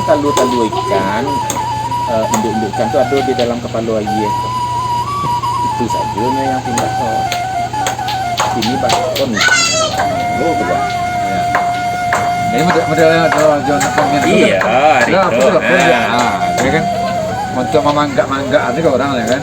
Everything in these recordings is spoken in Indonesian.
talu-talu ikan, induk-induk ikan tuh ada di dalam kepala air. Itu saja yang pindah ke sini bakon. Oh, coba. Ya. Jadi modelnya John Pongnya. Iya, itu. Ya kan. Untuk memangga-mangga ada ke orang ya kan.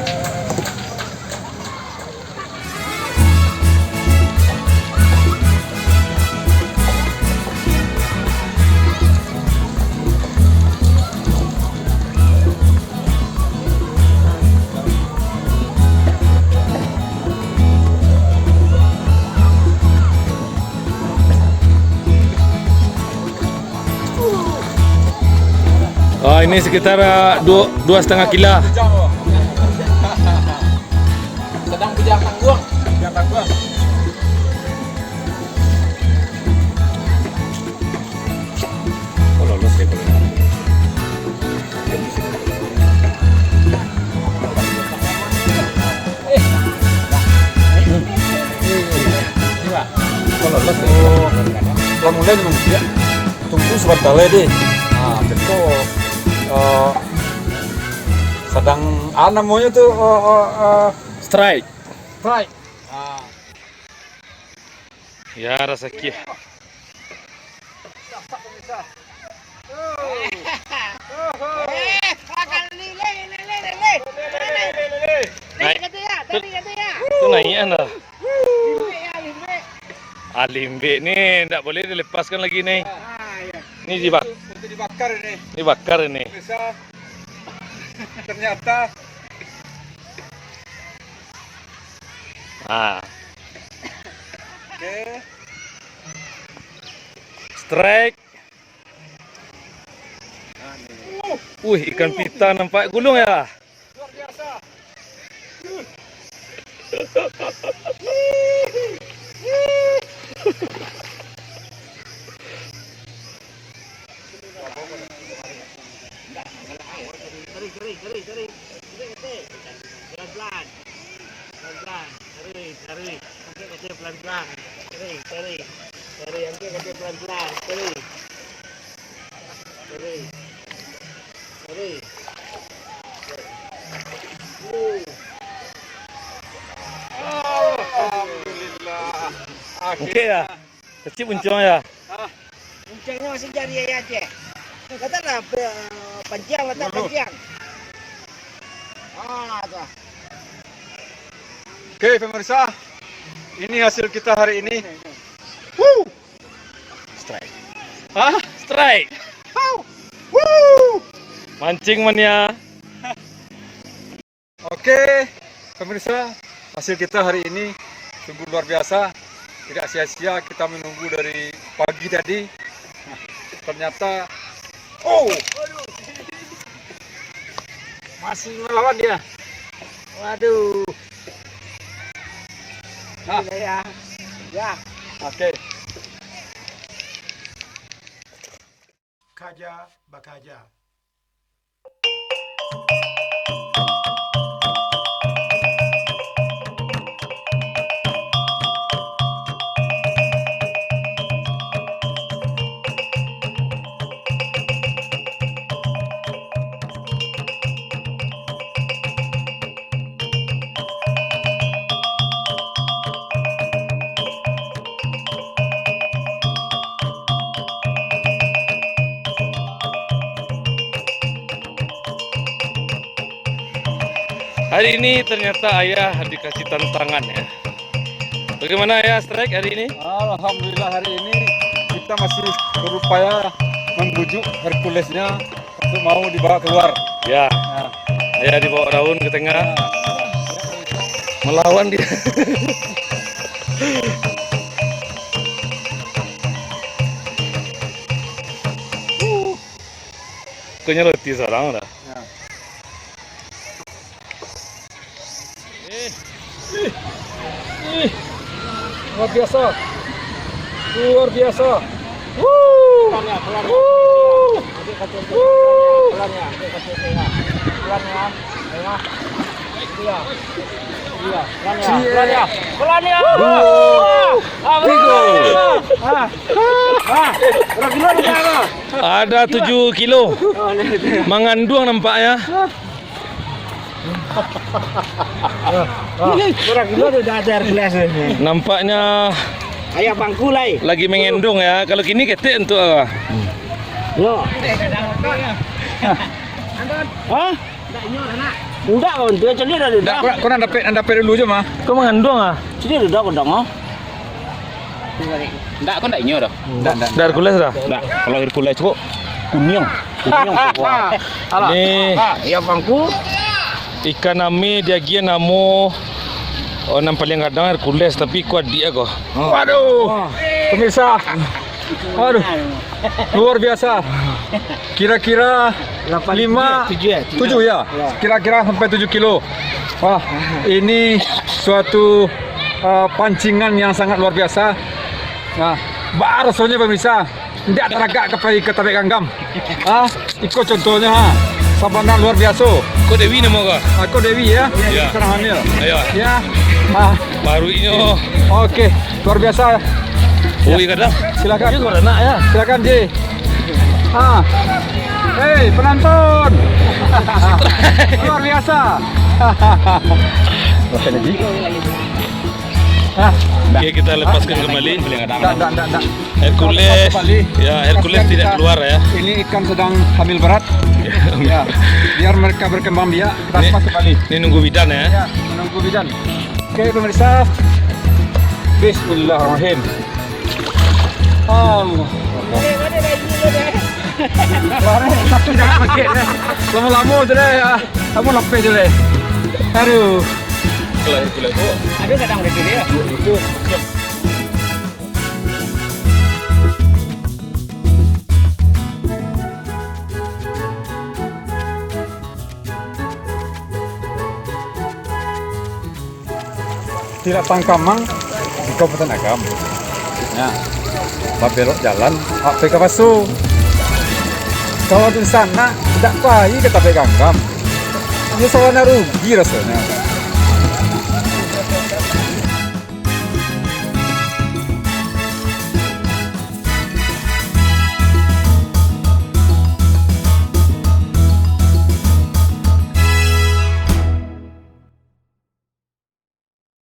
Ini sekitar 2,5 kilo. Sedang kejar tangguh. Oh, lolos deh kalau ini. Oh, lolos deh. Kalau mulai memang tidak. Tunggu sebentar deh. Nah, betul. Sedang namanya tuh Strike. strike. Ya, rezeki. Itu naiknya nah. Alimbe nih, tidak boleh dilepaskan lagi nih. Ini Dibakar ini. dibakar ini. Bisa. Ternyata Nah, oke. strike. Wih, ikan pita nampak gulung ya. Luar biasa. Alhamdulillah. Oke ya. Kecil uncung ya. Puncaknya masih cari aja. Katalah panjang atau panjang. Tuh. Oke, pemirsa. Ini hasil kita hari ini. Strike. Hah? Strike. Mancing mania. Oke, pemirsa, hasil kita hari ini sungguh luar biasa. Tidak sia-sia kita menunggu dari pagi tadi. Nah, ternyata, Masih melawan dia. Waduh. Nah. Ya. oke. Kaja Bakaja. Hari ini ternyata ayah dikasih tantangan ya. Bagaimana ya strike hari ini? Alhamdulillah hari ini kita masih berupaya membujuk Herculesnya untuk mau dibawa keluar. Ya, Nah, ayah dibawa daun ke tengah, melawan dia. Kayaknya letih sekarang dah. nah. Luar biasa. Luar biasa. Pelan ya. Pelan ya. Ayo. Pelan ya. Pelan ya. 2, 3. Berapa kilo nih Kak? Ada 7 kilo. Mengandung nampaknya. Berapa kilo tuh udah ada Hercules ini. Nampaknya Ayah bangku lah. lagi mengendong ya. Kalau kini ketik untuk apa? Lo. Hah? Enggak kawan, dia celir ada dah. Kau nak dapat dulu je mah. Kau mengandung ah? Celir ada kau dong. Enggak, kau enggak inyo dah. Dari Hercules dah. Enggak, kalau Hercules kok kuning. Ini Ayah bangku. ikan nami dia gian namo. Oh, nampak paling kadang Hercules tapi kuat dia kok. Waduh, pemirsa. Waduh, luar biasa. Kira-kira 5, 7 ya. Kira-kira sampai 7 kilo. Wah, ini suatu pancingan yang sangat luar biasa. Nah, rasanya pemirsa, tidak teragak ke tarik ganggam. Ikut contohnya, sabana luar biasa. Kau Dewi nama kau? Aku Dewi ya, Ya. sekarang hamil. Ayo, Ya, baru ini oh. oke, luar biasa. Oh, iya kadang. Silakan. Ini kau nak ya? Silakan Ji. Hei penonton. Luar biasa. Makan Ji. Oke, kita lepaskan kembali. Enggak. Hercules. Ya, Hercules Pastikan tidak kita- keluar ya. Ini ikan sedang hamil berat. Ya, biar mereka berkembang biak. Kita Ini- lepas kembali. Ini nunggu bidan ya. Ya, menunggu bidan. Oke pemirsa. Bismillahirrahmanirrahim. Allah. Tapi jangan pakai deh. Lama-lama je deh ya. Kamu lepeh je deh. Aduh. Kalau Hercules kok. Ada kadang udah gede ya. Tidak Tangkamang di Kabupaten Agam. Ya. Belok jalan, ke Pasu. Kalau di sana tidak payah ke Tape Ganggam. Ini soalnya rugi rasanya.